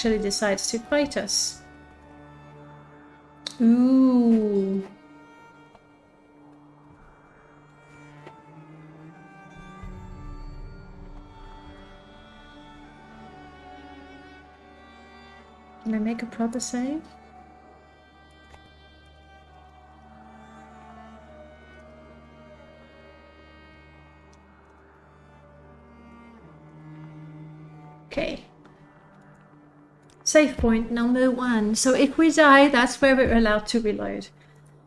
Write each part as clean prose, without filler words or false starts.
actually decides to fight us. Ooh. Can I make a proper save? Okay. Save point number 1. So if we die, that's where we're allowed to reload.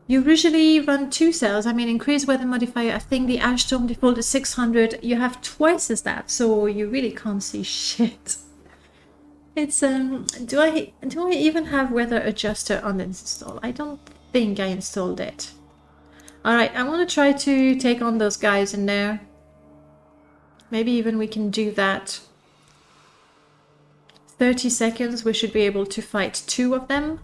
You usually run 2 cells. I mean, increase weather modifier. I think the Ash Storm default is 600. You have twice as that, so you really can't see shit. It's do I even have weather adjuster uninstalled? I don't think I installed it. All right, I want to try to take on those guys in there. Maybe even we can do that. 30 seconds, we should be able to fight 2 of them.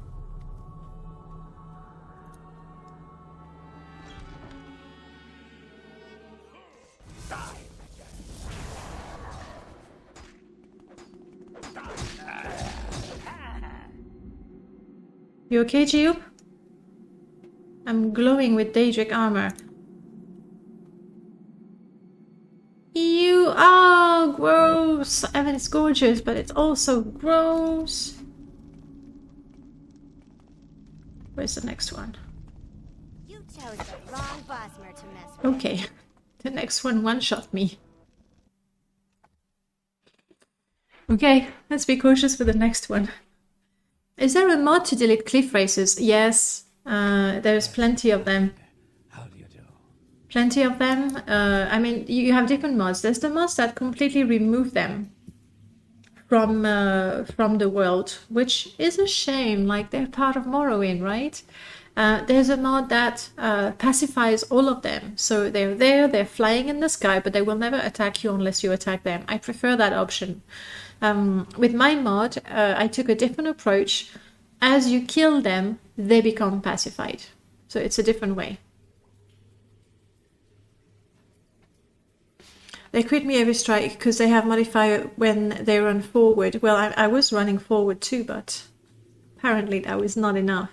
You okay, Jiub? I'm glowing with Daedric armor. You are gross. I mean, it's gorgeous, but it's also gross. Where's the next one? You chose the wrong Bosmer to mess with. Okay, the next one-shot me. Okay, let's be cautious for the next one. Is there a mod to delete cliff races? Yes, there's plenty of them. How do you do? Plenty of them. I mean, you have different mods. There's the mods that completely remove them from the world, which is a shame. Like, they're part of Morrowind, right? There's a mod that pacifies all of them. So they're there, they're flying in the sky, but they will never attack you unless you attack them. I prefer that option. With my mod, I took a different approach. As you kill them, they become pacified. So it's a different way. They crit me every strike because they have modifier when they run forward. Well, I was running forward too, but apparently that was not enough.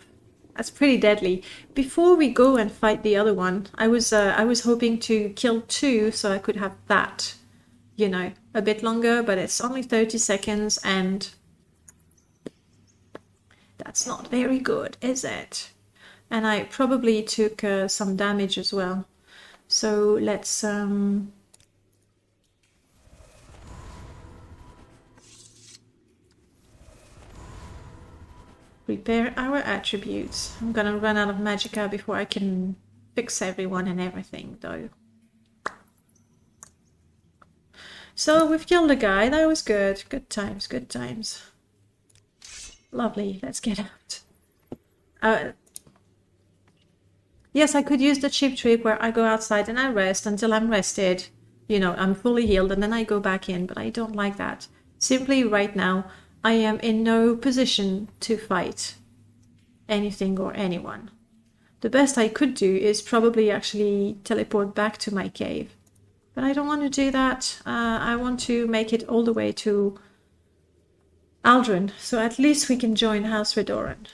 That's pretty deadly. Before we go and fight the other one, I was hoping to kill 2 so I could have that, you know, a bit longer, but it's only 30 seconds and that's not very good, is it? And I probably took some damage as well. So let's repair our attributes. I'm gonna run out of magicka before I can fix everyone and everything though. So we've killed a guy, that was good. Good times, good times. Lovely, let's get out. Yes, I could use the cheap trick where I go outside and I rest until I'm rested. You know, I'm fully healed and then I go back in, but I don't like that. Simply right now, I am in no position to fight anything or anyone. The best I could do is probably actually teleport back to my cave. But I don't want to do that. I want to make it all the way to Aldrin, so at least we can join House Redoran.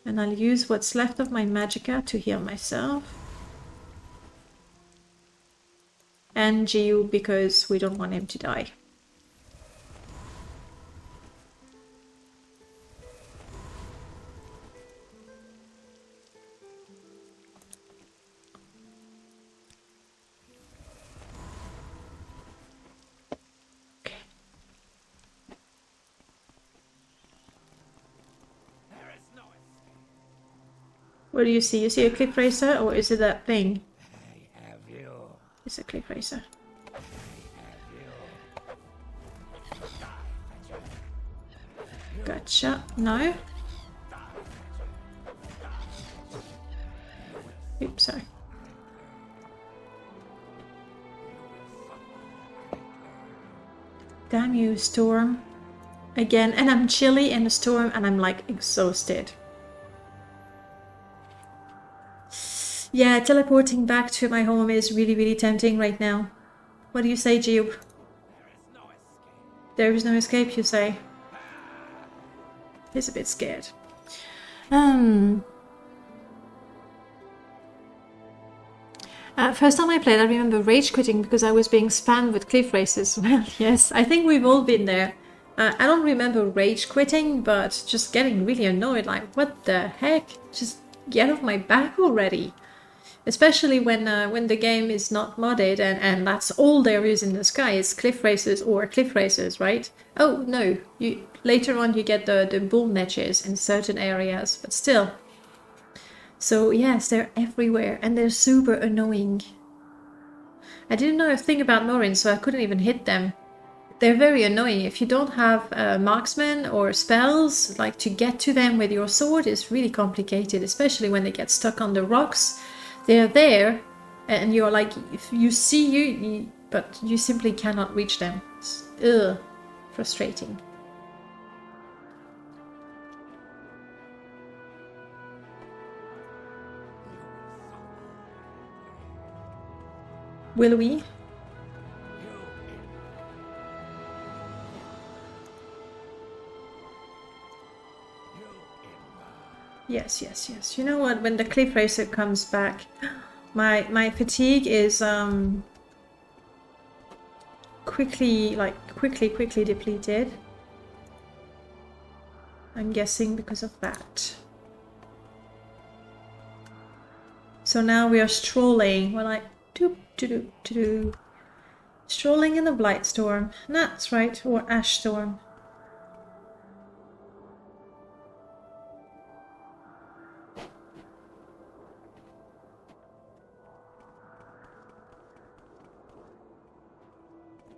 And I'll use what's left of my magicka to heal myself. And Jiub because we don't want him to die. What do you see? You see a cliff racer, or is it that thing? I have you. It's a cliff racer. Gotcha. No. Oops, sorry. Damn you, storm. Again, and I'm chilly in the storm and I'm like exhausted. Yeah, teleporting back to my home is really, really tempting right now. What do you say, Jiub? There is no escape, you say? He's a bit scared. First time I played, I remember rage quitting because I was being spammed with cliff races. Well, yes, I think we've all been there. I don't remember rage quitting, but just getting really annoyed, like, what the heck? Just get off my back already. Especially when the game is not modded and that's all there is in the sky is cliff races or cliff races, right? Oh, no, later on you get the bull niches in certain areas, but still. So yes, they're everywhere and they're super annoying. I didn't know a thing about Morrowind, so I couldn't even hit them. They're very annoying. If you don't have marksmen or spells, like to get to them with your sword is really complicated, especially when they get stuck on the rocks. They're there and you're like, if you see you, but you simply cannot reach them. It's frustrating. Will we? Yes, yes, yes. You know what? When the cliff racer comes back, my fatigue is quickly depleted. I'm guessing because of that. So now we are strolling. We're like doop doop doop doop. Strolling in the blight storm. That's right, or ash storm.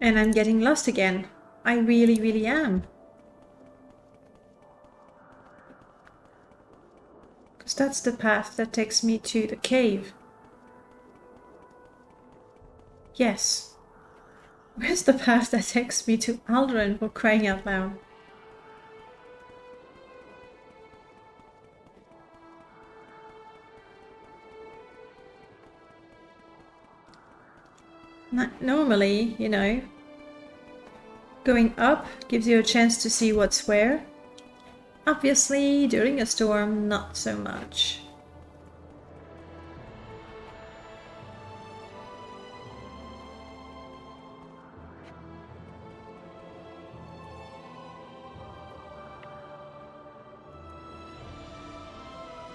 And I'm getting lost again. I really, really am. Because that's the path that takes me to the cave. Yes. Where's the path that takes me to Alderaan, for crying out loud? Normally, you know, going up gives you a chance to see what's where. Obviously, during a storm, not so much.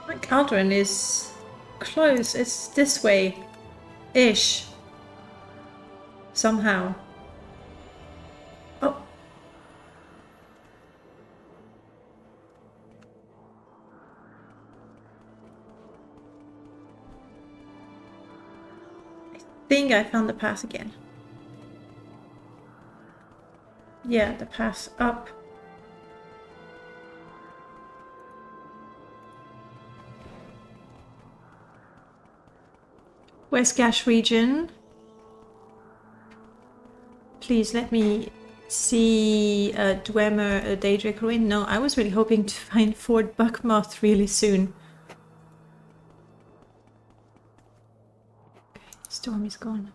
Like Alderaan is close, it's this way-ish. Somehow. Oh. I think I found the path again. Yeah, the path up. West Gash region. Please let me see Dwemer Daedra ruin. No, I was really hoping to find Fort Buckmoth really soon. Okay, storm is gone.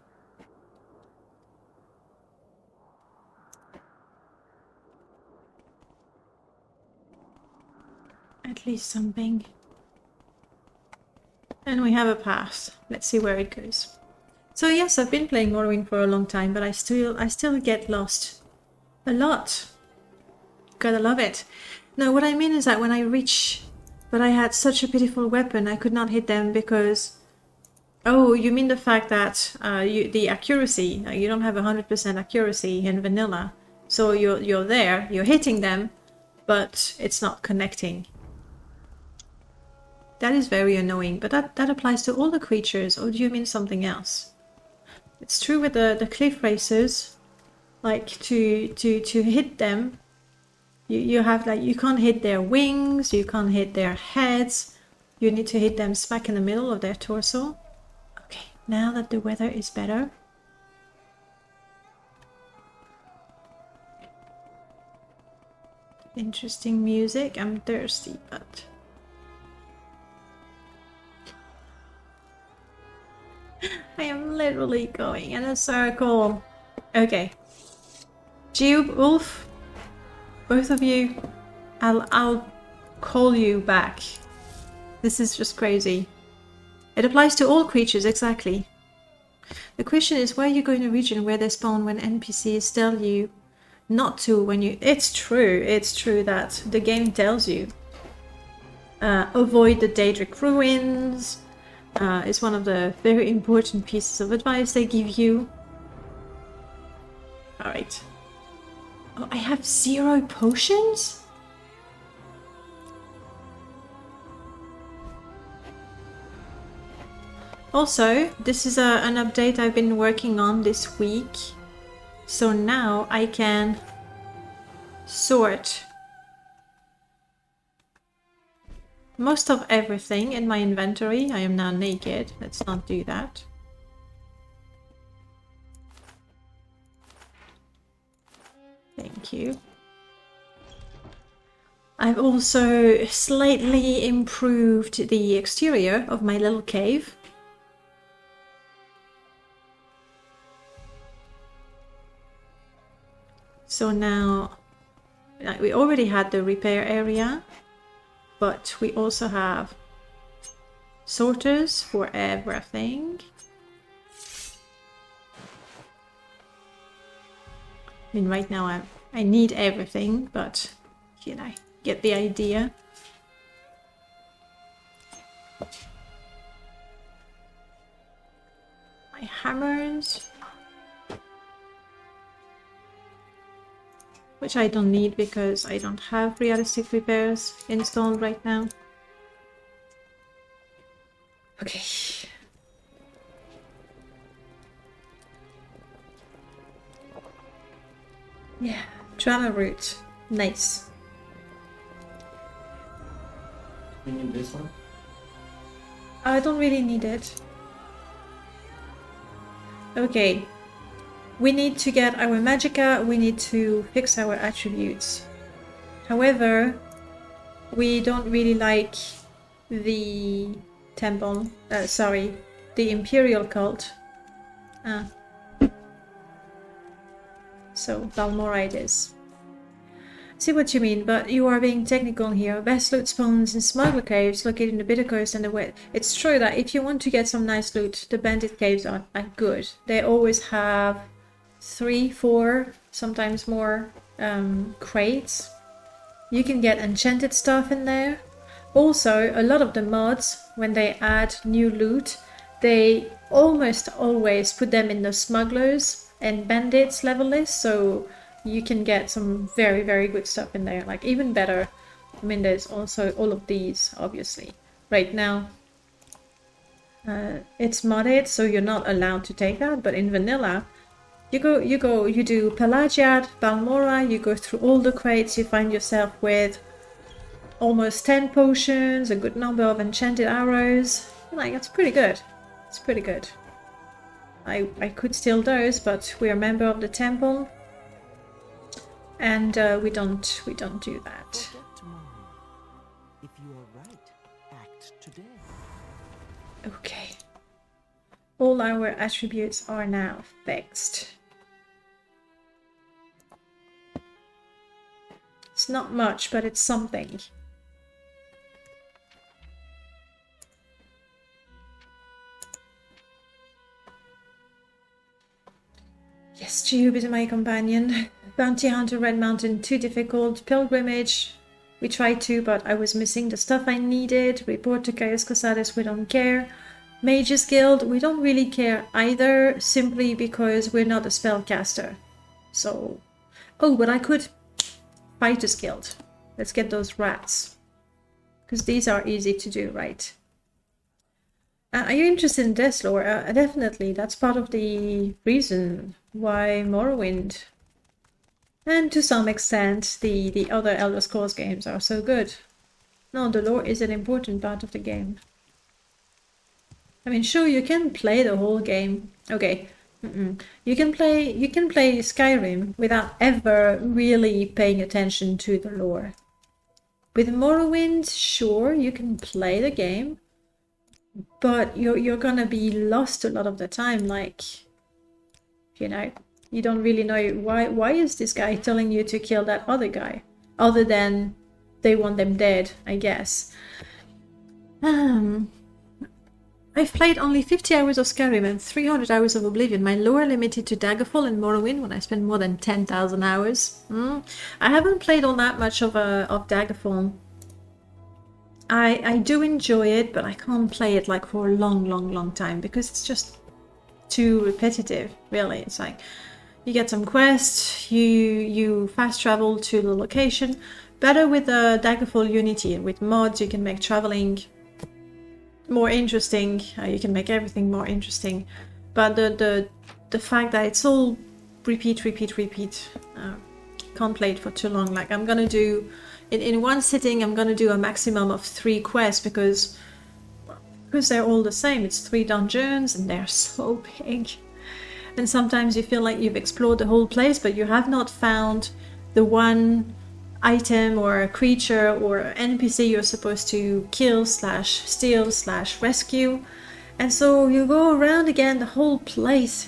At least something. And we have a path. Let's see where it goes. So yes, I've been playing Morrowind for a long time, but I still get lost a lot. Gotta love it. No, what I mean is that when I reach, but I had such a beautiful weapon, I could not hit them because. Oh, you mean the fact that the accuracy? You don't have 100% accuracy in vanilla, so you're there, you're hitting them, but it's not connecting. That is very annoying, but that applies to all the creatures, or do you mean something else? It's true with the cliff racers, like to hit them, you have like, you can't hit their wings, you can't hit their heads, you need to hit them smack in the middle of their torso. Okay, now that the weather is better. Interesting music, I'm thirsty, but... I am literally going in a circle. Okay. Jiub, Ulf, both of you, I'll call you back. This is just crazy. It applies to all creatures, exactly. The question is, why are you going to a region where they spawn when NPCs tell you not to when you... It's true that the game tells you. Avoid the Daedric ruins is one of the very important pieces of advice they give you. Alright. Oh, I have 0 potions? Also, this is an update I've been working on this week. So now I can sort most of everything in my inventory. I am now naked. Let's not do that. Thank you. I've also slightly improved the exterior of my little cave. So now, we already had the repair area, but we also have sorters for everything. I mean, right now I need everything, but you know, get the idea. My hammers, which I don't need because I don't have realistic repairs installed right now. Okay. Yeah, travel route. Nice. You need this one? I don't really need it. Okay. We need to get our magicka, we need to fix our attributes. However, we don't really like the temple, the imperial cult. So, Balmora it is. See what you mean, but you are being technical here. Best loot spawns in smuggler caves located in the bitter coast and the wet. It's true that if you want to get some nice loot, the bandit caves are good. They always have 3, 4, sometimes more crates. You can get enchanted stuff in there. Also, a lot of the mods, when they add new loot, they almost always put them in the smugglers and bandits level list, so you can get some very, very good stuff in there, like even better. I mean, there's also all of these, obviously. Right now, it's modded, so you're not allowed to take that, but in vanilla, you do Pelagiad, Balmora, you go through all the crates, you find yourself with almost 10 potions, a good number of enchanted arrows. Like, it's pretty good. It's pretty good. I could steal those, but we're a member of the temple, and we don't do that. Forget tomorrow. If you are right, act today. Okay. All our attributes are now fixed. It's not much, but it's something. Yes, Jiub is my companion. Bounty Hunter, Red Mountain, too difficult. Pilgrimage, we tried to, but I was missing the stuff I needed. Report to Caius Cosades, we don't care. Mages Guild, we don't really care either, simply because we're not a spellcaster. So... Oh, but I could... Fighters Guild. Let's get those rats. Because these are easy to do, right? Are you interested in Deathlore? Definitely, that's part of the reason why Morrowind, and to some extent the other Elder Scrolls games are so good. No, the lore is an important part of the game. I mean, sure, you can play the whole game. Okay, you can play Skyrim without ever really paying attention to the lore. With Morrowind, sure, you can play the game, but you're gonna be lost a lot of the time, like, you know, you don't really know why is this guy telling you to kill that other guy, other than they want them dead, I guess. I've played only 50 hours of Skyrim and 300 hours of Oblivion. My lower limited to Daggerfall and Morrowind when I spent more than 10,000 hours. I haven't played all that much of Daggerfall. I do enjoy it, but I can't play it like for a long time because it's just too repetitive, really. It's like you get some quests, you fast travel to the location. Better with Daggerfall Unity. With mods you can make traveling more interesting. You can make everything more interesting. But the fact that it's all repeat, can't play it for too long. Like I'm gonna do in one sitting, I'm gonna do a maximum of 3 quests because they're all the same. It's 3 dungeons and they're so big. And sometimes you feel like you've explored the whole place, but you have not found the one item or a creature or NPC you're supposed to kill / steal / rescue. And so you go around again the whole place.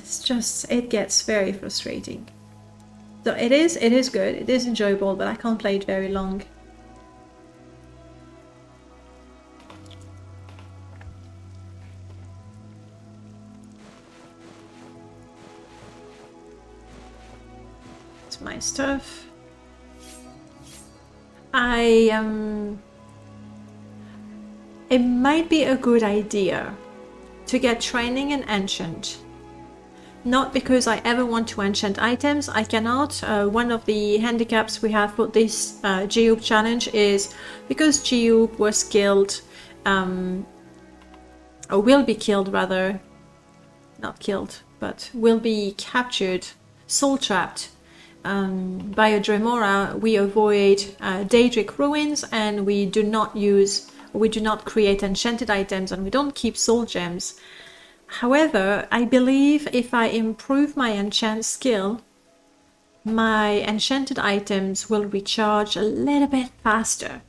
It gets very frustrating. So it is good, it is enjoyable, but I can't play it very long. It's my stuff. It might be a good idea to get training in Enchant. Not because I ever want to enchant items, I cannot. One of the handicaps we have for this Jiub challenge is because Jiub was killed, or will be killed rather, not killed, but will be captured, soul trapped by a Dremora. We avoid Daedric ruins and we do not create enchanted items and we don't keep soul gems. However, I believe if I improve my enchant skill, my enchanted items will recharge a little bit faster.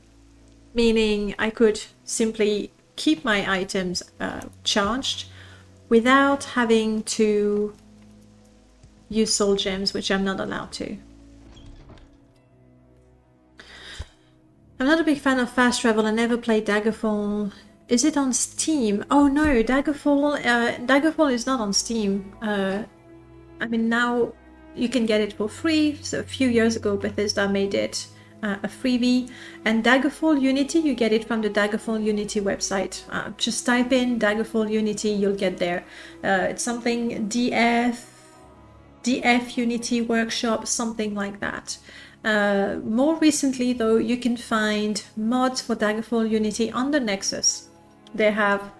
Meaning I could simply keep my items charged without having to use soul gems, which I'm not allowed to. I'm not a big fan of fast travel. I never played Daggerfall. Is it on Steam? Oh no, Daggerfall is not on Steam. I mean, now you can get it for free. So a few years ago Bethesda made it a freebie. And Daggerfall Unity, you get it from the Daggerfall Unity website. Just type in Daggerfall Unity, you'll get there. It's something DF Unity Workshop, something like that. More recently though, you can find mods for Daggerfall Unity on the Nexus. They have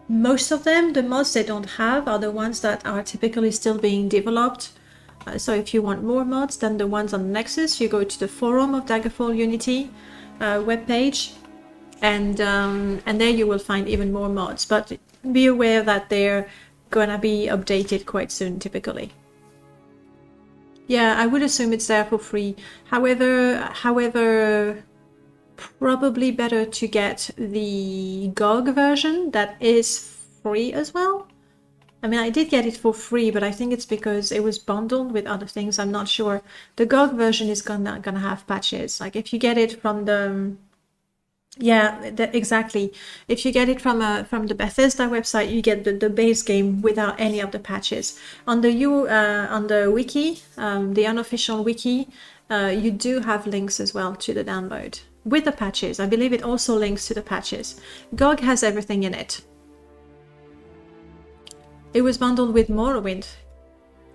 most of them. The mods they don't have are the ones that are typically still being developed. So if you want more mods than the ones on the Nexus, you go to the forum of Daggerfall Unity webpage, and there you will find even more mods. But be aware that they're gonna be updated quite soon, typically. Yeah, I would assume it's there for free. However, probably better to get the GOG version that is free as well. I mean, I did get it for free, but I think it's because it was bundled with other things. I'm not sure. The GOG version is gonna have patches. Like if you get it from the exactly. If you get it from the Bethesda website, you get the base game without any of the patches. On the wiki, the unofficial wiki, you do have links as well to the download with the patches. I believe it also links to the patches. GOG has everything in it. It was bundled with Morrowind.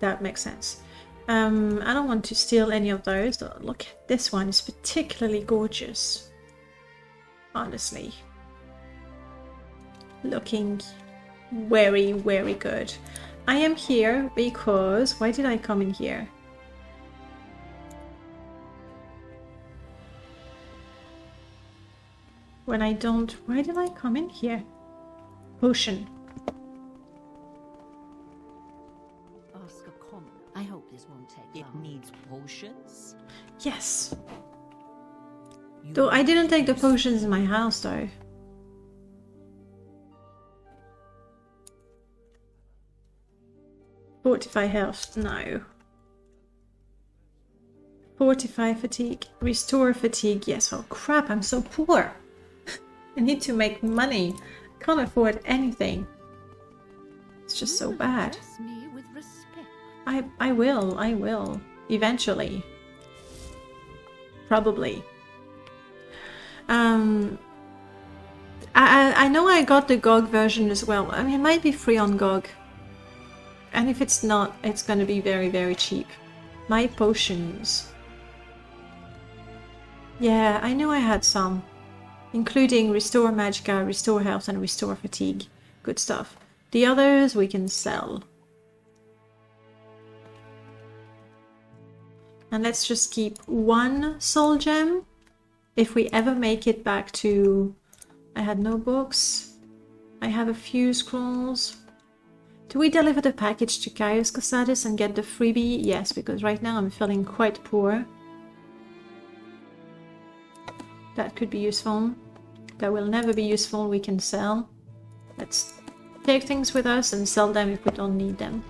That makes sense. I don't want to steal any of those. Look, this one is particularly gorgeous. Honestly, looking very, very good. I am here because... Why did I come in here? When I don't... Why did I come in here? Potion. Ask a common. I hope this won't take long. It needs potions? Yes. Though I didn't take the potions in my house, though. Fortify health, no. Fortify fatigue. Restore fatigue. Yes. Oh crap, I'm so poor. I need to make money. I can't afford anything. It's just so bad. Address me with respect. I will. Eventually. Probably. I know I got the GOG version as well. I mean, it might be free on GOG. And if it's not, it's going to be very, very cheap. My potions. Yeah, I knew I had some. Including Restore Magicka, Restore Health, and Restore Fatigue. Good stuff. The others we can sell. And let's just keep one soul gem. If we ever make it back to... I had no books. I have a few scrolls. Do we deliver the package to Caius Cosadis and get the freebie? Yes, because right now I'm feeling quite poor. That could be useful. That will never be useful, we can sell. Let's take things with us and sell them if we don't need them.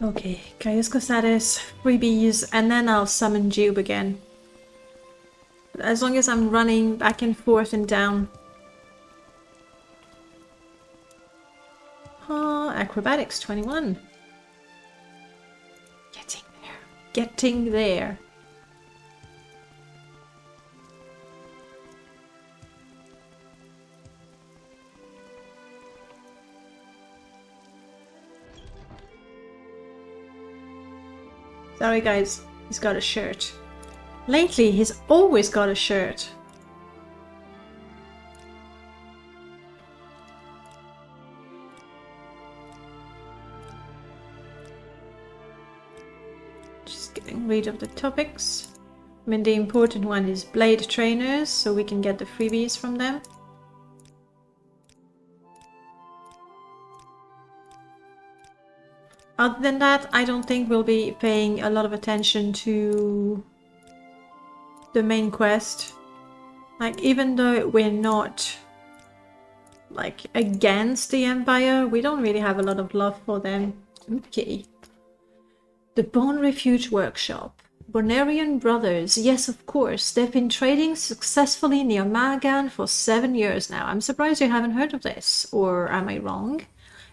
Okay, Caius Cosadis, freebies, and then I'll summon Jiub again. But as long as I'm running back and forth and down. Oh, acrobatics 21. Getting there. Getting there. Sorry guys, he's got a shirt. Lately, he's always got a shirt. Just getting rid of the topics. I mean, the important one is blade trainers, so we can get the freebies from them. Other than that, I don't think we'll be paying a lot of attention to the main quest. Like, even though we're not, like, against the Empire, we don't really have a lot of love for them. Okay. The Bone Refuge Workshop. Vernerian brothers. Yes, of course. They've been trading successfully near Magan for 7 years now. I'm surprised you haven't heard of this. Or am I wrong?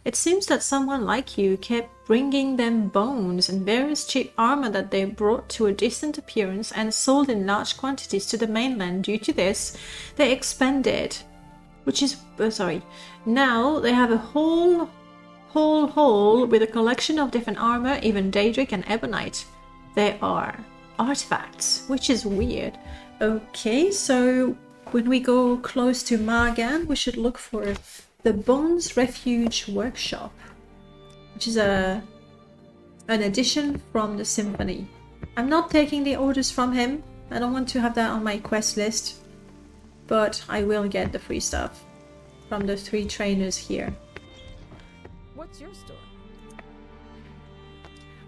It seems that someone like you kept bringing them bones and various cheap armor that they brought to a decent appearance and sold in large quantities to the mainland. Due to this, they expanded. Which is... Now they have a whole with a collection of different armor, even Daedric and Ebonite. They are artifacts, which is weird. Okay, so when we go close to Magan, we should look for the Bones Refuge Workshop, which is an addition from the Symphony. I'm not taking the orders from him. I don't want to have that on my quest list, but I will get the free stuff from the 3 trainers here. What's your story?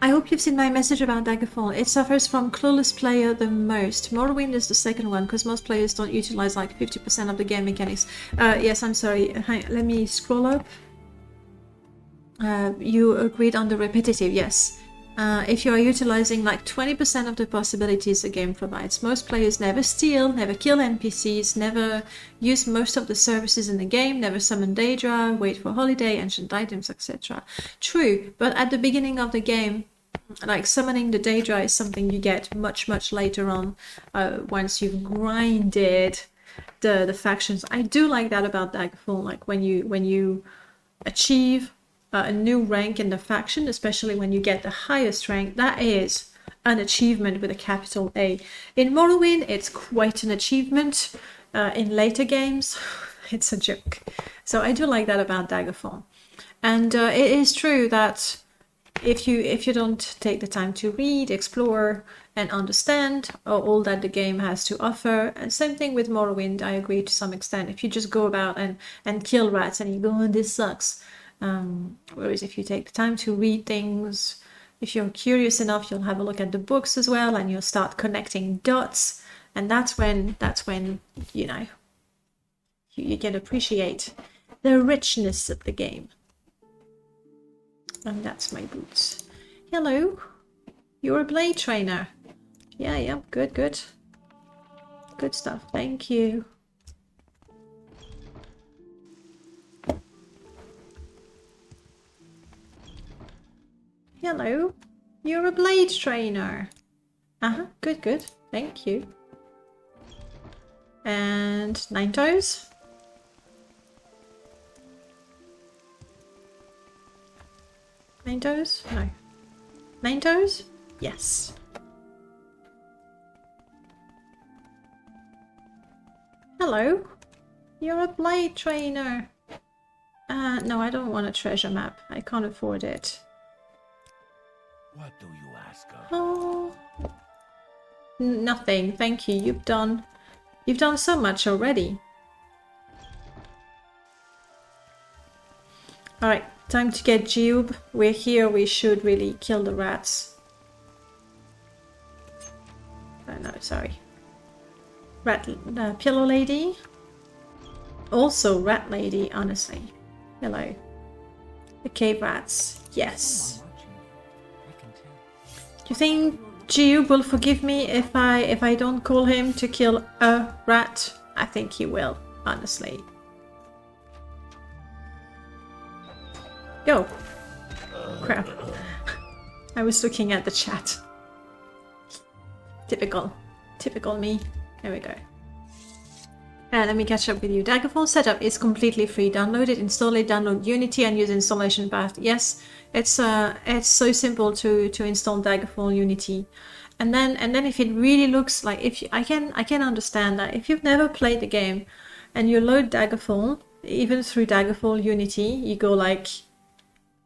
I hope you've seen my message about Daggerfall. It suffers from clueless player the most. Morrowind is the second one, because most players don't utilize like 50% of the game mechanics. Yes, I'm sorry. Let me scroll up. You agreed on the repetitive, yes. If you are utilizing like 20% of the possibilities the game provides. Most players never steal, never kill NPCs, never use most of the services in the game, never summon Daedra, wait for holiday, ancient items, etc. True, but at the beginning of the game, like summoning the Daedra is something you get much later on, once you've grinded the factions. I do like that about Daggerfall, like when you achieve a new rank in the faction, especially when you get the highest rank, that is an achievement with a capital A. In Morrowind, it's quite an achievement. In later games, it's a joke. So I do like that about Daggerfall. And it is true that if you don't take the time to read, explore, and understand all that the game has to offer, and same thing with Morrowind, I agree to some extent. If you just go about and kill rats and you go, oh, this sucks. Whereas if you take the time to read things, if you're curious enough, you'll have a look at the books as well, and you'll start connecting dots, and that's when you know you can appreciate the richness of the game. And that's my boots. Hello. You're a blade trainer. Yeah, good. Good stuff, thank you. Hello. You're a blade trainer. Good. Thank you. And 9 toes. 9 toes? No. 9 toes? Yes. Hello. You're a blade trainer. No, I don't want a treasure map. I can't afford it. What do you ask of? Oh. Nothing, thank you. You've done so much already. Alright, time to get Jiub. We're here, we should really kill the rats. No, sorry. Pillow lady. Also rat lady, honestly. Hello. The cave rats. Yes. Do you think Jiub will forgive me if I don't call him to kill a rat? I think he will, honestly. Go. Crap. I was looking at the chat. Typical me. There we go. Let me catch up with you. Daggerfall setup is completely free. Download it, install it, download Unity and use installation path. Yes, it's so simple to install Daggerfall Unity. And then if it really looks like, I can understand that if you've never played the game and you load Daggerfall, even through Daggerfall Unity, you go like,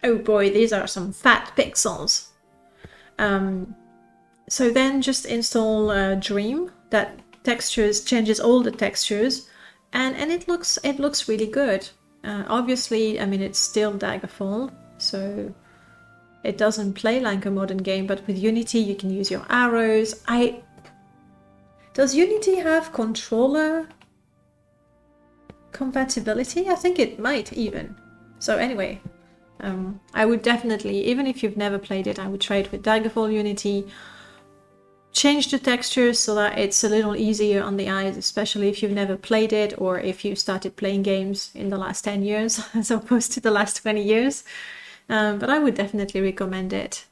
oh boy, these are some fat pixels. So then just install Dream. That changes all the textures, and it looks really good. Obviously, I mean, it's still Daggerfall, so it doesn't play like a modern game, but with Unity you can use your arrows. Does Unity have controller compatibility? I think it might even. So anyway, I would definitely, even if you've never played it, I would try it with Daggerfall Unity. Change the textures so that it's a little easier on the eyes, especially if you've never played it or if you started playing games in the last 10 years as opposed to the last 20 years. But I would definitely recommend it.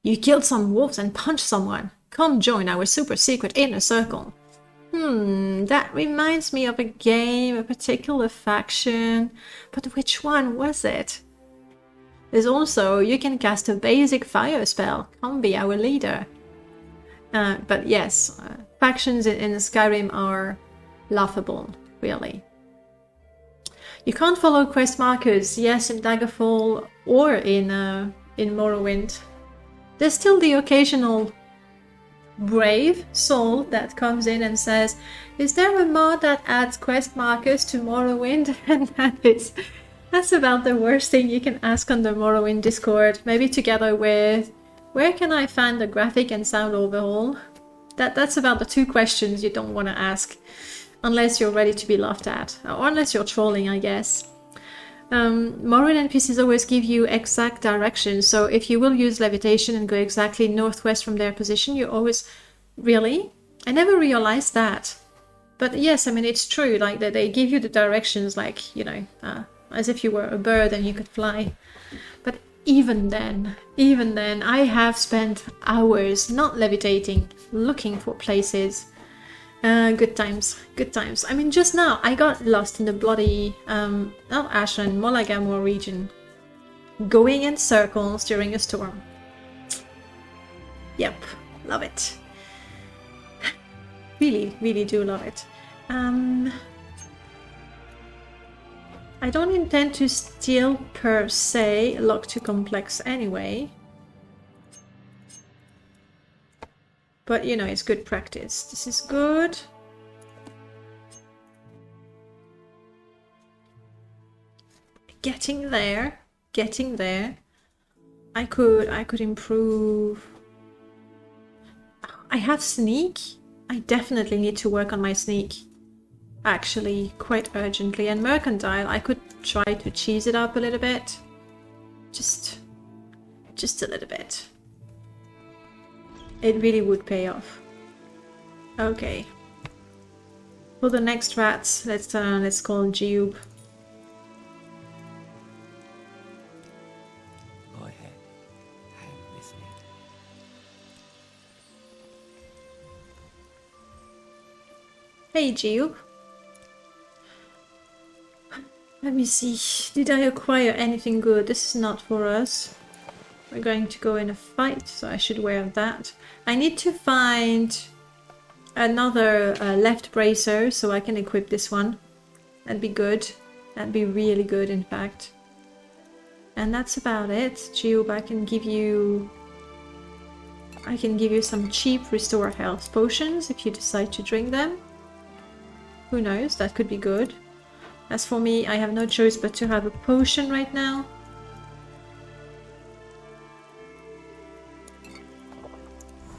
You killed some wolves and punched someone. Come join our super secret inner circle. That reminds me of a game, a particular faction. But which one was it? There's also, you can cast a basic fire spell. Come be our leader. But yes, factions in Skyrim are laughable, really. You can't follow quest markers, yes, in Daggerfall or in Morrowind. There's still the occasional brave soul that comes in and says, is there a mod that adds quest markers to Morrowind? And that's about the worst thing you can ask on the Morrowind Discord, maybe together with, where can I find the graphic and sound overhaul? That's about the 2 questions you don't want to ask, unless you're ready to be laughed at, or unless you're trolling, I guess. Morrowind NPCs always give you exact directions, so if you will use levitation and go exactly northwest from their position, you always... Really? I never realized that. But yes, I mean, it's true, like, that they give you the directions, like, you know... as if you were a bird and you could fly. But even then, I have spent hours not levitating, looking for places. Good times. I mean, just now, I got lost in the bloody, not Ashland, Molagamore region. Going in circles during a storm. Yep, love it. Really do love it. I don't intend to steal per se lock to complex anyway. But you know, it's good practice. This is good. Getting there. I could improve. I have sneak. I definitely need to work on my sneak. actually, quite urgently. And Mercantile, I could try to cheese it up a little bit. Just a little bit. It really would pay off. Okay. For the next rats, let's call Jiub. Go ahead. I'm listening. Hey Jiub. Let me see. Did I acquire anything good? This is not for us. We're going to go in a fight, so I should wear that. I need to find another left bracer so I can equip this one. That'd be good. That'd be really good, in fact. And that's about it. Jiub, I can give you some cheap restore health potions if you decide to drink them. Who knows? That could be good. As for me, I have no choice but to have a potion right now.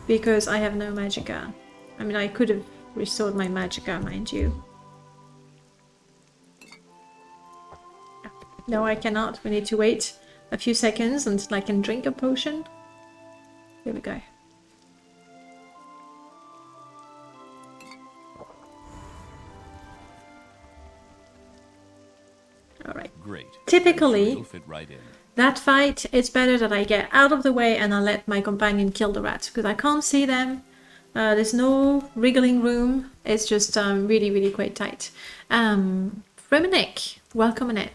Because I have no magicka. I mean, I could have restored my magicka, mind you. No, I cannot. We need to wait a few seconds until I can drink a potion. Here we go. Alright. Great. Typically, You'll fit right in. that fight, it's better that I get out of the way and I let my companion kill the rats, because I can't see them. There's no wriggling room. It's just really, really quite tight. Fremenik, welcome in it.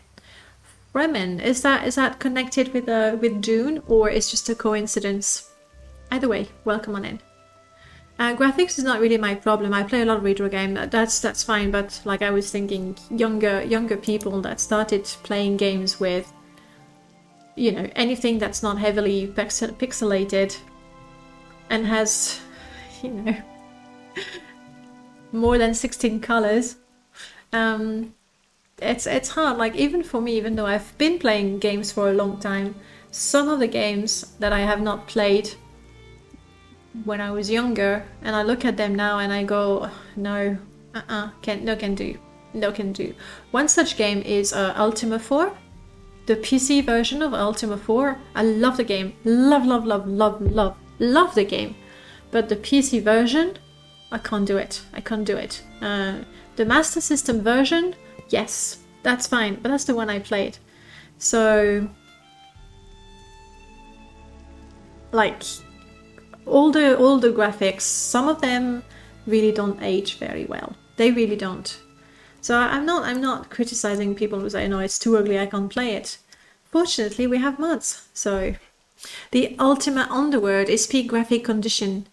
Fremen, is that connected with Dune, or is just a coincidence? Either way, welcome on in. Graphics is not really my problem. I play a lot of retro game. That's fine. But like I was thinking, younger people that started playing games with, you know, anything that's not heavily pixelated and has, you know, more than 16 colors. It's hard. Like even for me, even though I've been playing games for a long time, some of the games that I have not played when I was younger, and I look at them now and I go, no, can do. One such game is Ultima 4, the PC version of Ultima 4. I love the game, love the game, but the PC version, I can't do it. The Master System version, yes, that's fine, but that's the one I played. So, like, all the graphics, some of them really don't age very well. They really don't. So I'm not criticizing people who say, no, it's too ugly, I can't play it. Fortunately, we have mods. So the Ultima Underworld is peak graphic condition.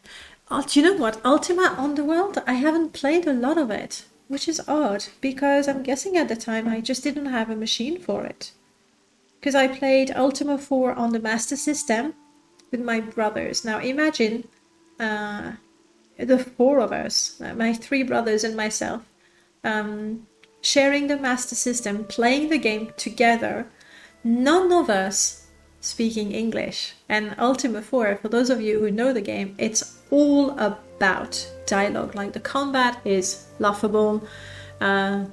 Do you know what? Ultima Underworld, I haven't played a lot of it, which is odd, because I'm guessing at the time I just didn't have a machine for it. Because I played Ultima 4 on the Master System with my brothers. Now imagine the four of us, my three brothers and myself, sharing the Master System, playing the game together, none of us speaking English. And Ultima 4, for those of you who know the game, it's all about dialogue. Like the combat is laughable, the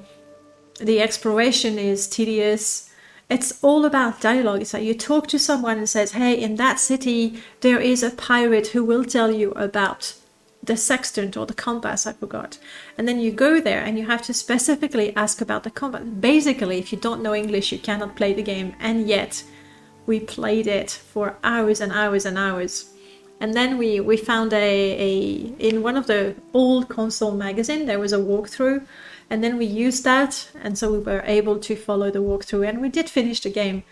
exploration is tedious. It's all about dialogue. It's like you talk to someone and says, hey, in that city there is a pirate who will tell you about the sextant or the compass, I forgot. And then you go there and you have to specifically ask about the compass. Basically, if you don't know English, you cannot play the game. And yet we played it for hours and hours and hours. And then we found in one of the old console magazine, there was a walkthrough. And then we used that, and so we were able to follow the walkthrough, and we did finish the game,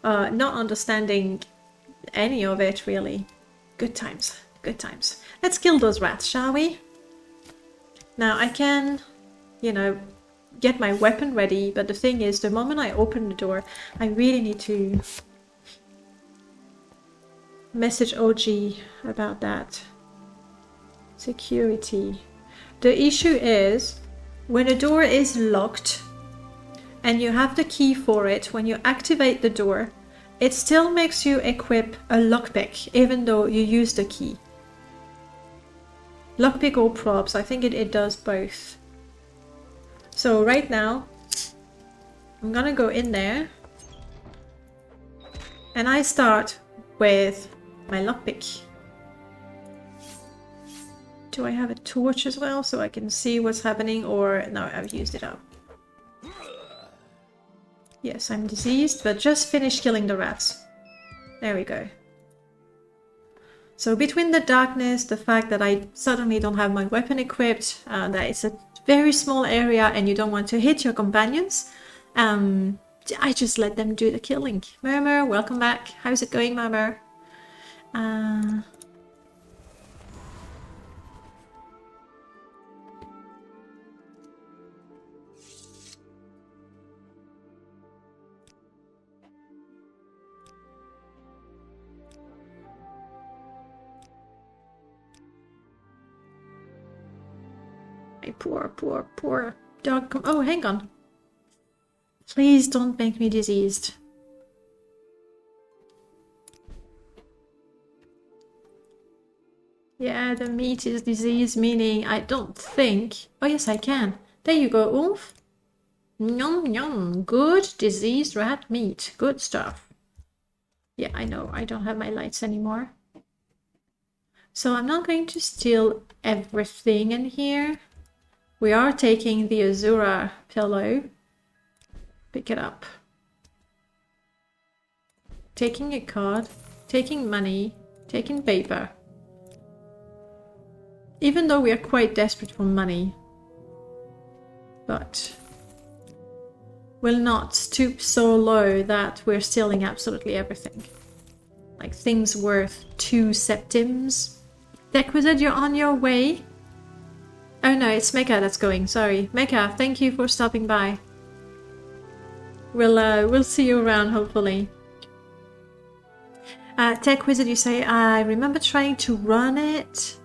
not understanding any of it, really. Good times, good times. Let's kill those rats, shall we? Now, I can, you know, get my weapon ready, but the thing is, the moment I open the door, I really need to message OG about that. Security. The issue is, when a door is locked and you have the key for it, when you activate the door, it still makes you equip a lockpick, even though you use the key. Lockpick or props, I think it does both. So right now, I'm gonna go in there. And I start with my lockpick. Do I have a torch as well so I can see what's happening? Or no, I've used it up. Yes, I'm diseased, but just finished killing the rats. There we go. So between the darkness, the fact that I suddenly don't have my weapon equipped, that it's a very small area and you don't want to hit your companions, I just let them do the killing. Murmur, welcome back. How's it going, Murmur? Poor dog. Oh, hang on. Please don't make me diseased. Yeah, the meat is diseased, meaning I don't think... Oh yes, I can. There you go, Ulf. Yum yum. Good diseased rat meat. Good stuff. Yeah, I know. I don't have my lights anymore. So I'm not going to steal everything in here. We are taking the Azura pillow. Pick it up. Taking a card. Taking money. Taking paper. Even though we are quite desperate for money. But we'll not stoop so low that we're stealing absolutely everything. Like things worth 2 septims. Tech Wizard, you're on your way. Oh no, it's Mecha that's going, sorry. Mecha, thank you for stopping by. We'll see you around, hopefully. Tech Wizard, you say, I remember trying to run it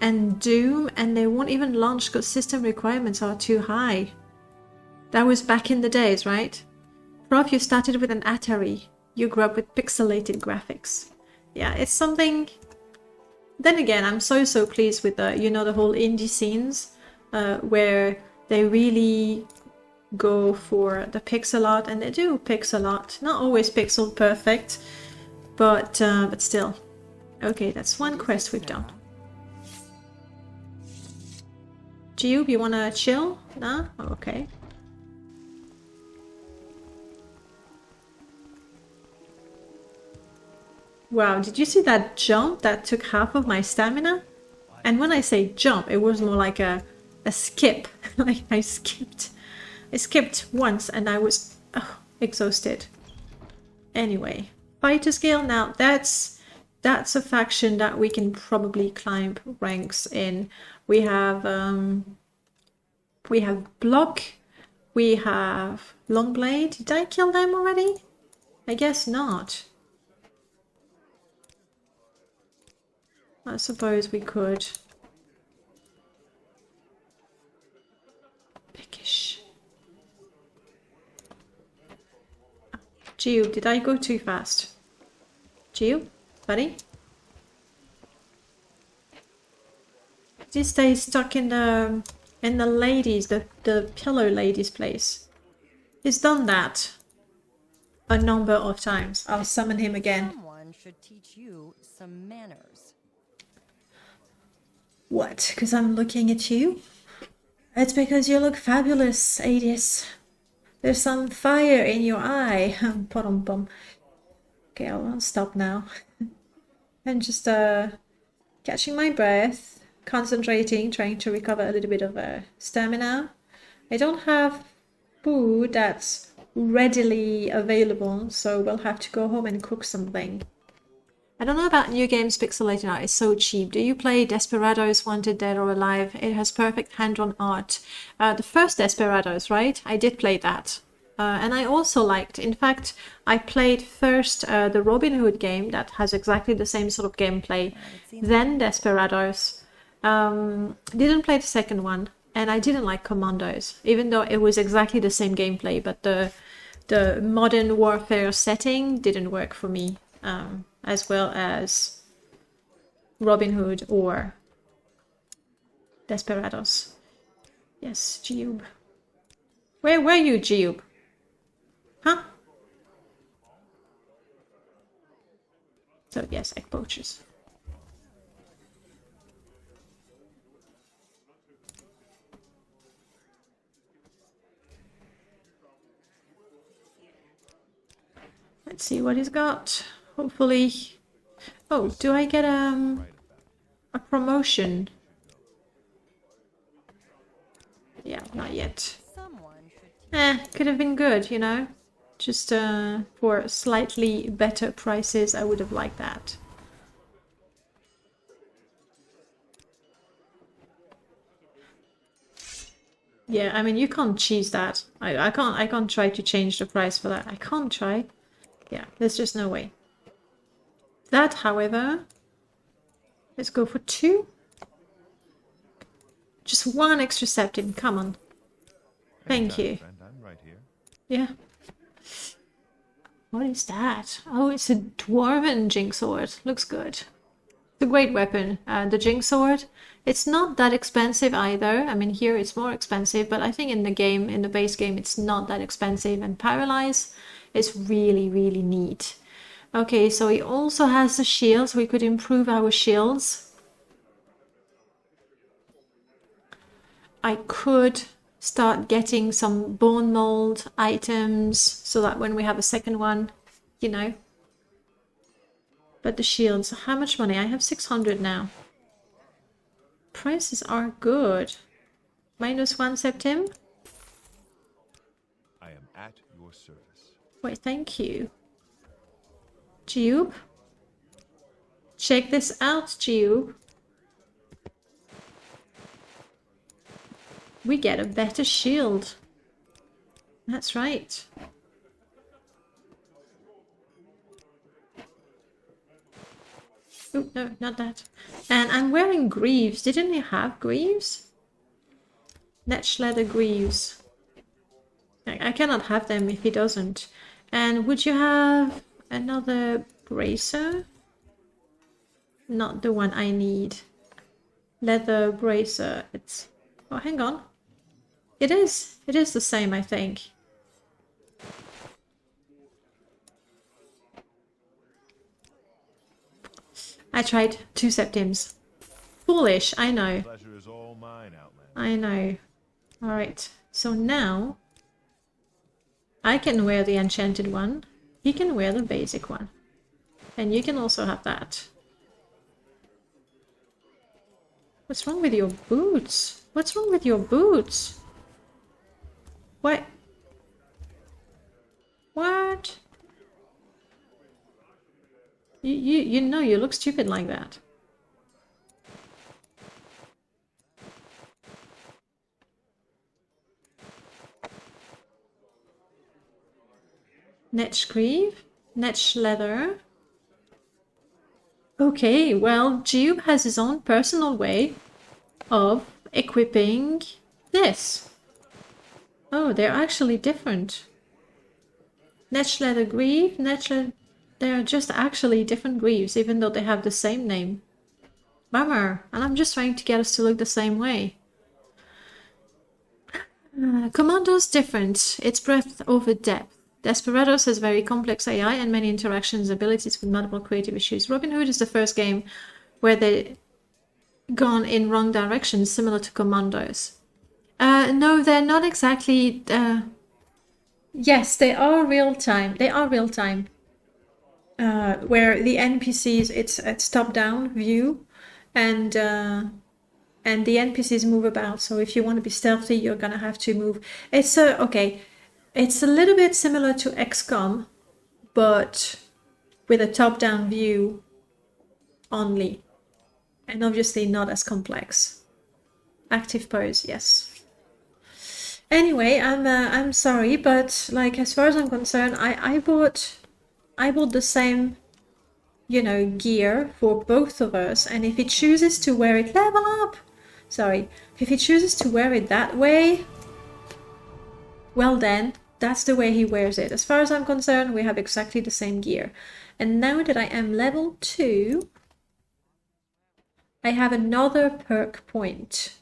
and Doom, and they won't even launch because system requirements are too high. That was back in the days, right? Prof, you started with an Atari. You grew up with pixelated graphics. Yeah, it's something... Then again, I'm so pleased with the, you know, the whole indie scenes where they really go for the pixel art, and they do pixel art. Not always pixel perfect, but still. Okay, that's one quest we've done. Jiub, you wanna chill? Nah? Oh, okay. Wow, did you see that jump that took half of my stamina? And when I say jump, it was more like a skip. Like I skipped once and I was exhausted. Anyway, Fighter's Guild. Now that's a faction that we can probably climb ranks in. We have Block, we have Longblade. Did I kill them already? I guess not. I suppose we could. Pickish. Jiub, did I go too fast? Jiub, buddy? Did you stay stuck in the ladies, the pillow ladies place? He's done that a number of times. I'll summon him again. Someone should teach you some manners. What? Because I'm looking at you? It's because you look fabulous, Adis. There's some fire in your eye. Okay, I'll stop now. I'm just catching my breath, concentrating, trying to recover a little bit of stamina. I don't have food that's readily available, so we'll have to go home and cook something. I don't know about new games pixelated art, it's so cheap. Do you play Desperados, Wanted Dead or Alive? It has perfect hand-drawn art. The first Desperados, right? I did play that. And I also liked, in fact, I played first the Robin Hood game that has exactly the same sort of gameplay. Then Desperados. Didn't play the second one. And I didn't like Commandos, even though it was exactly the same gameplay. But the modern warfare setting didn't work for me. As well as Robin Hood or Desperados. Yes, Jiub. Where were you, Jiub? Huh? So yes, egg poachers. Let's see what he's got. Hopefully. Oh, do I get a promotion? Yeah, not yet. Could have been good, you know. Just for slightly better prices, I would have liked that. Yeah, I mean, you can't cheese that. I can't try to change the price for that. I can't try. Yeah, there's just no way. That, however, let's go for 2. Just 1 extra septim, come on. Thank you. I'm right here. Yeah. What is that? Oh, it's a dwarven jinx sword. Looks good. It's a great weapon. The jinx sword. It's not that expensive either. I mean, here it's more expensive, but I think in the game, in the base game, it's not that expensive. And Paralyze is really, really neat. Okay, so he also has the shields. We could improve our shields. I could start getting some bone mold items so that when we have a second one, you know. But the shields, how much money? I have 600 now. Prices are good. -1 septim. I am at your service. Wait, thank you. Jiub? Check this out, Jiub. We get a better shield. That's right. Oh, no, not that. And I'm wearing greaves. Didn't he have greaves? Netch leather greaves. I cannot have them if he doesn't. And would you have another bracer? Not the one I need. Leather bracer. It's... Oh, hang on. It is the same, I think. I tried 2 septims. Foolish, I know. Pleasure is all mine, Outlander. I know. Alright, so now I can wear the enchanted one. He can wear the basic one. And you can also have that. What's wrong with your boots? What's wrong with your boots? What? What? You know you look stupid like that. Netch greave, netch leather. Okay, well, Jiub has his own personal way of equipping this. Oh, they're actually different. Netch leather greave, netch leather... They're just actually different greaves, even though they have the same name. Bummer. And I'm just trying to get us to look the same way. Commando's different. It's breadth over depth. Desperados has very complex AI and many interactions abilities with multiple creative issues. Robin Hood is the first game where they gone in wrong directions, similar to Commandos. No, they're not exactly... Yes, they are real-time. They are real-time. Where the NPCs, it's top-down view, and the NPCs move about. So if you want to be stealthy, you're gonna have to move. It's okay. It's a little bit similar to XCOM, but with a top-down view only, and obviously not as complex. Active pose, yes. Anyway, I'm sorry, but like as far as I'm concerned, I bought the same, you know, gear for both of us, and if he chooses to wear it, level up. Sorry, if he chooses to wear it that way, well then, that's the way he wears it. As far as I'm concerned, we have exactly the same gear. And now that I am level 2, I have another perk point.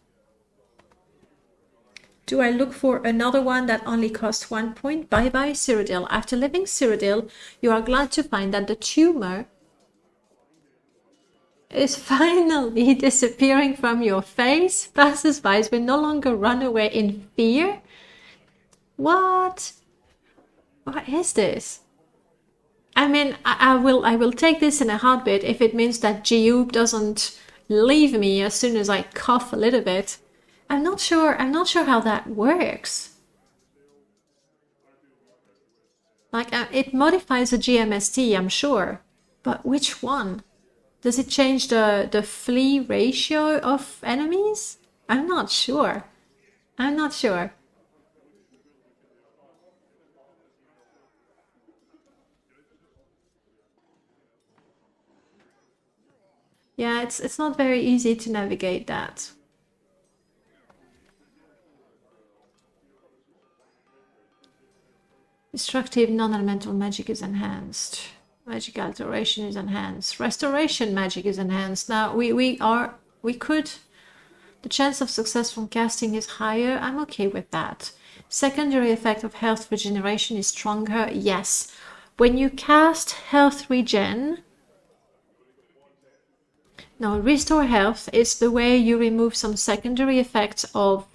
Do I look for another one that only costs 1 point? Bye bye Cyrodiil. After leaving Cyrodiil, you are glad to find that the tumor is finally disappearing from your face. Passers-by will no longer run away in fear. What? What is this? I mean, I will take this in a heartbeat if it means that Jiub doesn't leave me as soon as I cough a little bit. I'm not sure how that works. Like, it modifies the GMST, I'm sure. But which one? Does it change the flee ratio of enemies? I'm not sure. I'm not sure. Yeah, it's not very easy to navigate that. Destructive non-elemental magic is enhanced. Magic alteration is enhanced. Restoration magic is enhanced. Now we could. The chance of success from casting is higher. I'm okay with that. Secondary effect of health regeneration is stronger. Yes. When you cast health regen. No, restore health is the way you remove some secondary effects of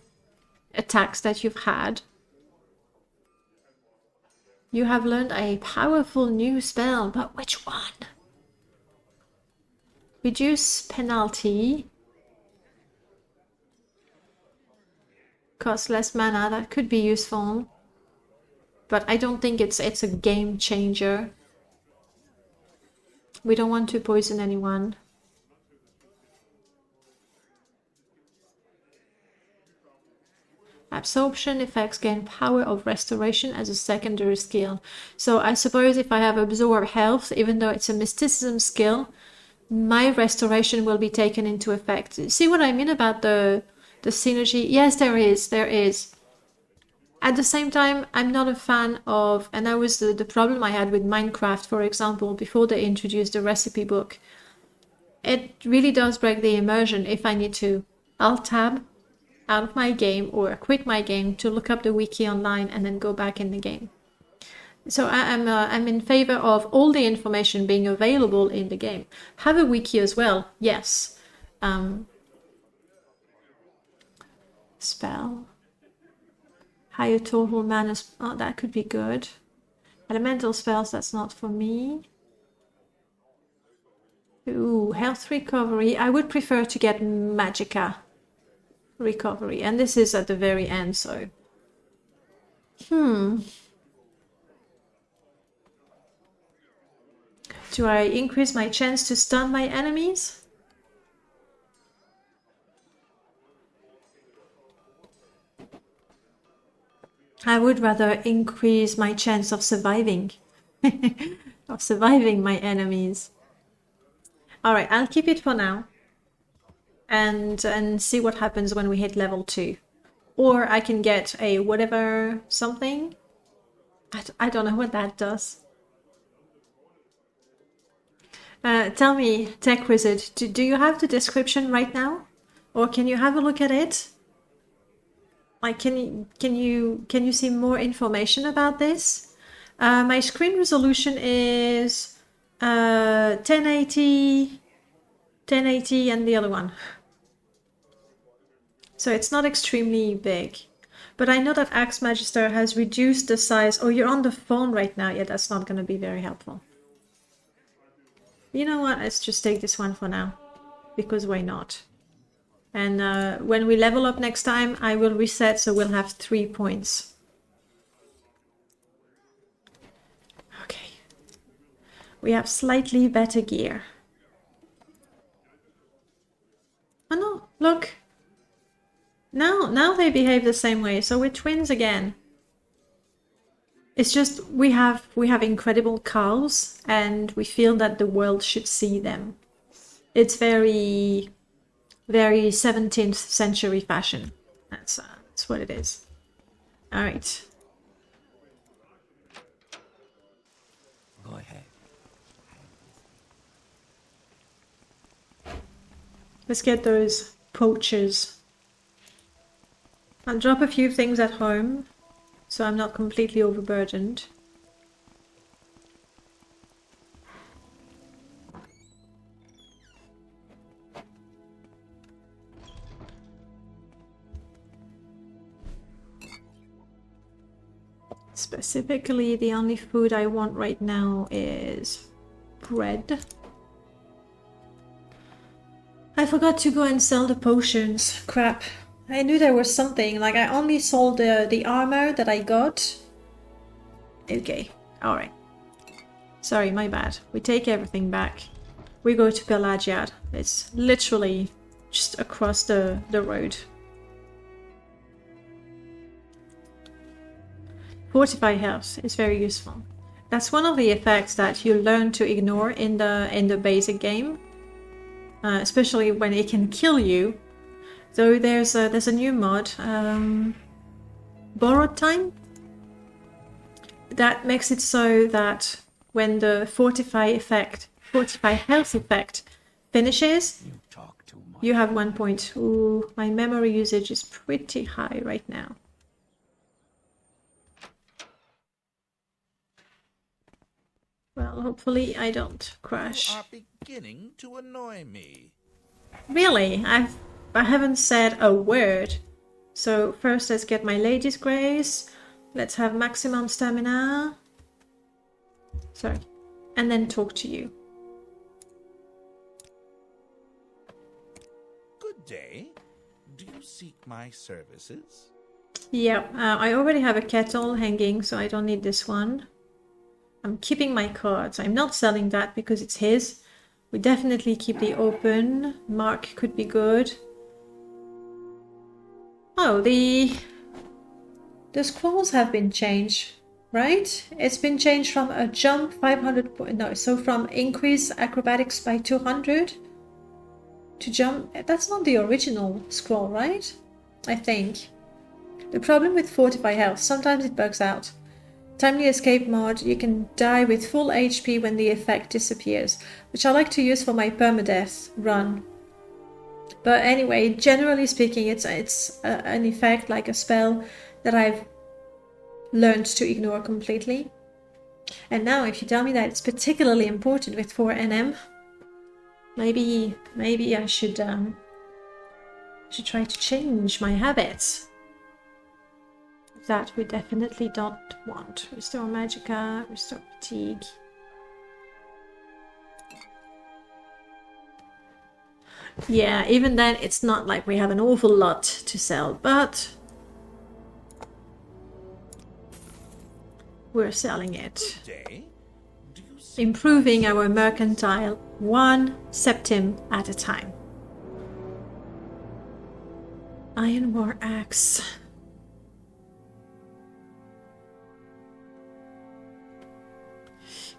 attacks that you've had. You have learned a powerful new spell, but which one? Reduce penalty. Cost less mana, that could be useful. But I don't think it's a game changer. We don't want to poison anyone. Absorption effects gain power of restoration as a secondary skill. So I suppose if I have absorb health, even though it's a mysticism skill, my restoration will be taken into effect. See what I mean about the synergy? Yes, there is. At the same time, I'm not a fan of, and that was the problem I had with Minecraft, for example, before they introduced the recipe book. It really does break the immersion if I need to Alt-tab out of my game or quit my game to look up the wiki online and then go back in the game. So I'm in favor of all the information being available in the game. Have a wiki as well, yes. Spell. Higher total mana. Oh, that could be good. Elemental spells, that's not for me. Ooh, health recovery. I would prefer to get Magicka recovery, and this is at the very end, so do I increase my chance to stun my enemies? I would rather increase my chance of surviving of surviving my enemies. All right, I'll keep it for now. And see what happens when we hit level 2. Or I can get a whatever something. I don't know what that does. Tell me, Tech Wizard, do you have the description right now? Or can you have a look at it? Like, can you see more information about this? My screen resolution is 1080 and the other one. So it's not extremely big. But I know that Axe Magister has reduced the size. Oh, you're on the phone right now. Yeah, that's not going to be very helpful. You know what? Let's just take this one for now. Because why not? And when we level up next time, I will reset, so we'll have 3 points. Okay. We have slightly better gear. Oh no, look. Now they behave the same way, so we're twins again. It's just we have incredible cows, and we feel that the world should see them. It's very, very 17th century fashion. That's what it is. All right. Go ahead. Let's get those poachers. I'll drop a few things at home, so I'm not completely overburdened. Specifically, the only food I want right now is bread. I forgot to go and sell the potions. Crap. I knew there was something. Like, I only sold the armor that I got. Okay. Alright. Sorry, my bad. We take everything back. We go to Pelagiad. It's literally just across the road. Fortify health is very useful. That's one of the effects that you learn to ignore in the basic game, especially when it can kill you. So there's a new mod, Borrowed Time, that makes it so that when the fortify health effect finishes, you have 1 point. Ooh, my memory usage is pretty high right now. Well, hopefully I don't crash. You are beginning to annoy me. Really? I haven't said a word. So first let's get my Lady's Grace. Let's have maximum stamina. Sorry. And then talk to you. Good day. Do you seek my services? Yeah, I already have a kettle hanging, so I don't need this one. I'm keeping my cards. I'm not selling that because it's his. We definitely keep the open. Mark could be good. Oh, the scrolls have been changed, right? It's been changed from a jump 500 no, so from increase acrobatics by 200 to jump. That's not the original scroll, right? I think. The problem with Fortify Health, sometimes it bugs out. Timely escape mod, you can die with full HP when the effect disappears, which I like to use for my permadeath run. But anyway, generally speaking, it's an effect, like a spell, that I've learned to ignore completely. And now if you tell me that it's particularly important with 4NM, maybe I should try to change my habits. That we definitely don't want. Restore Magicka, restore Fatigue. Yeah, even then it's not like we have an awful lot to sell, but we're selling it. Improving our mercantile 1 septim at a time. Iron War Axe.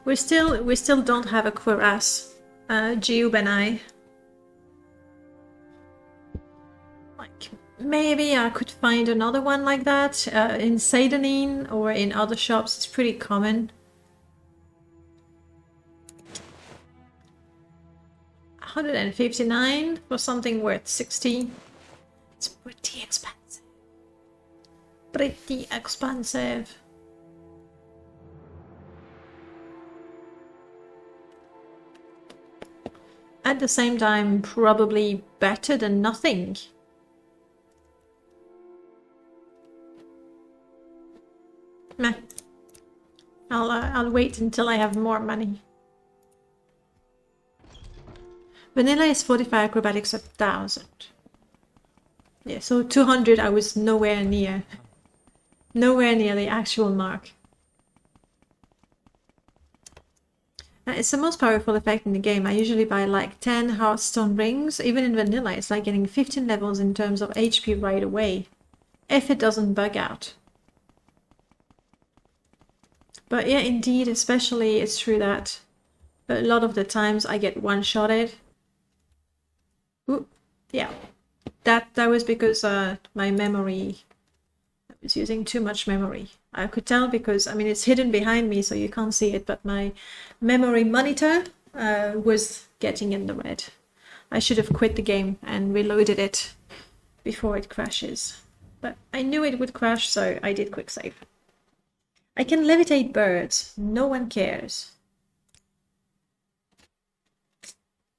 We still don't have a cuirass, Jiub and I. Like, maybe I could find another one like that in Seidanin or in other shops. It's pretty common. 159 for something worth 60. It's pretty expensive. Pretty expensive. At the same time, probably better than nothing. Meh. I'll wait until I have more money. Vanilla is 45, acrobatics 1,000. Yeah, so 200 I was nowhere near. Nowhere near the actual mark. It's the most powerful effect in the game. I usually buy like 10 Hearthstone rings. Even in vanilla, it's like getting 15 levels in terms of HP right away. If it doesn't bug out. But yeah, indeed, especially it's true that a lot of the times I get one-shotted. Ooh, yeah. That was because my memory... I was using too much memory. I could tell because, I mean, it's hidden behind me so you can't see it, but my memory monitor was getting in the red. I should have quit the game and reloaded it before it crashes. But I knew it would crash, so I did quick save. I can levitate birds. No one cares.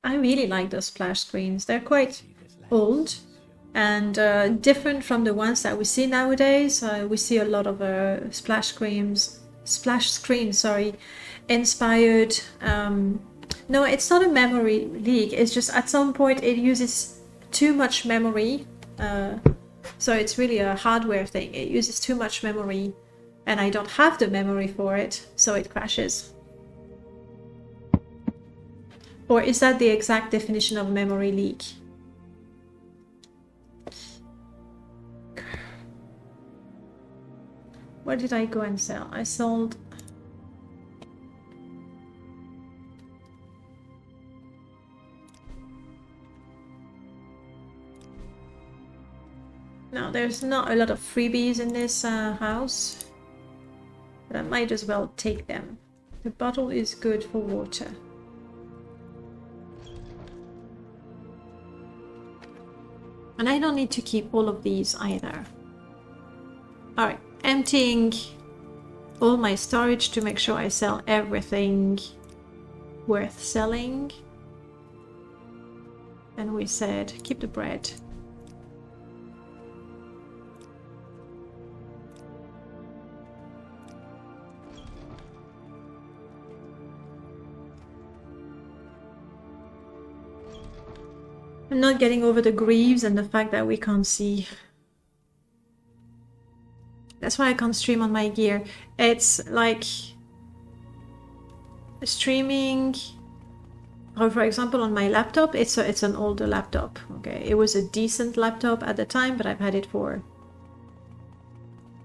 I really like those splash screens. They're quite old and different from the ones that we see nowadays. We see a lot of splash screens, inspired. No, it's not a memory leak. It's just at some point it uses too much memory. So it's really a hardware thing. It uses too much memory and I don't have the memory for it, so it crashes. Or is that the exact definition of memory leak? Where did I go and sell? I sold... No, there's not a lot of freebies in this house. But I might as well take them. The bottle is good for water. And I don't need to keep all of these either. Alright, emptying all my storage to make sure I sell everything worth selling. And we said, keep the bread. I'm not getting over the greaves and the fact that we can't see. That's why I can't stream on my gear. It's like streaming. Or for example, on my laptop, it's an older laptop. Okay, it was a decent laptop at the time, but I've had it for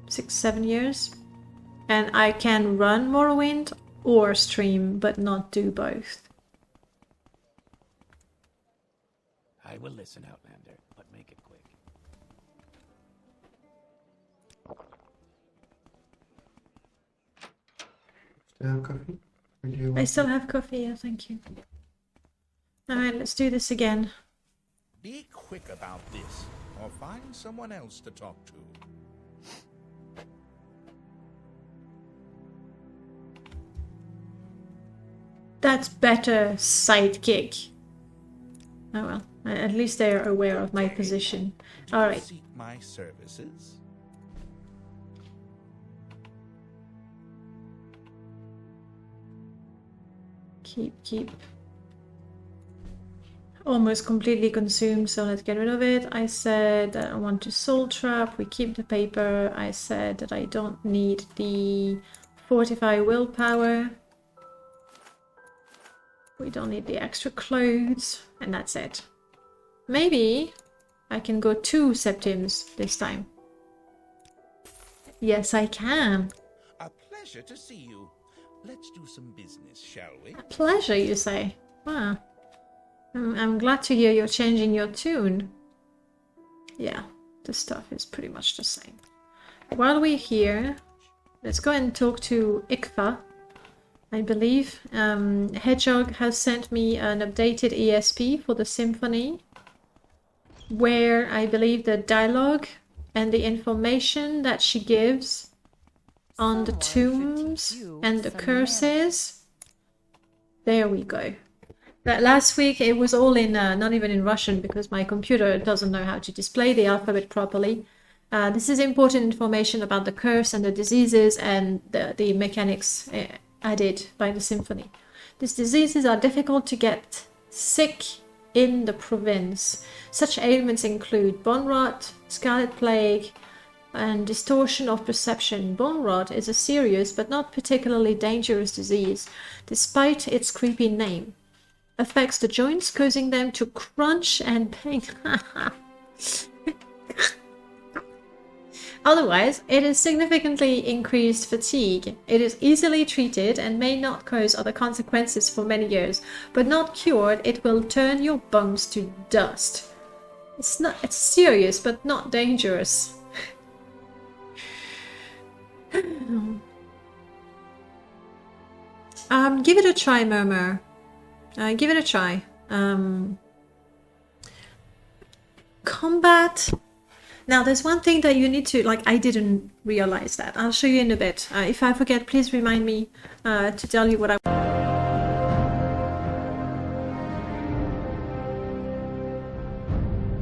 6-7 years, and I can run Morrowind or stream, but not do both. I will listen, Outlander, but make it quick. Still have coffee? Or do you want I still have coffee, yeah, thank you. Alright, let's do this again. Be quick about this, or find someone else to talk to. That's better, sidekick. Oh well, at least they are aware of my position. Alright. Seek my services. Keep. Almost completely consumed, so let's get rid of it. I said that I want to soul trap. We keep the paper. I said that I don't need the fortify willpower. We don't need the extra clothes, and that's it. Maybe I can go 2 septims this time. Yes, I can. A pleasure to see you. Let's do some business, shall we? A pleasure, you say? Wow. I'm glad to hear you're changing your tune. Yeah, the stuff is pretty much the same. While we're here, let's go and talk to Ikfa. I believe Hedgehog has sent me an updated ESP for the symphony, where I believe the dialogue and the information that she gives on the tombs and the curses. There we go. That last week it was all in, not even in Russian, because my computer doesn't know how to display the alphabet properly. This is important information about the curse and the diseases and the mechanics added by the symphony. These diseases are difficult to get sick in the province. Such ailments include bone rot, scarlet plague, and distortion of perception. Bone rot is a serious but not particularly dangerous disease, despite its creepy name. Affects the joints, causing them to crunch and pain. Otherwise, it is significantly increased fatigue. It is easily treated and may not cause other consequences for many years, but not cured, it will turn your bones to dust. It's serious, but not dangerous. Give it a try, Murmur. Give it a try. Combat Now, there's one thing that you need to, like, I didn't realize that. I'll show you in a bit. If I forget, please remind me to tell you what I...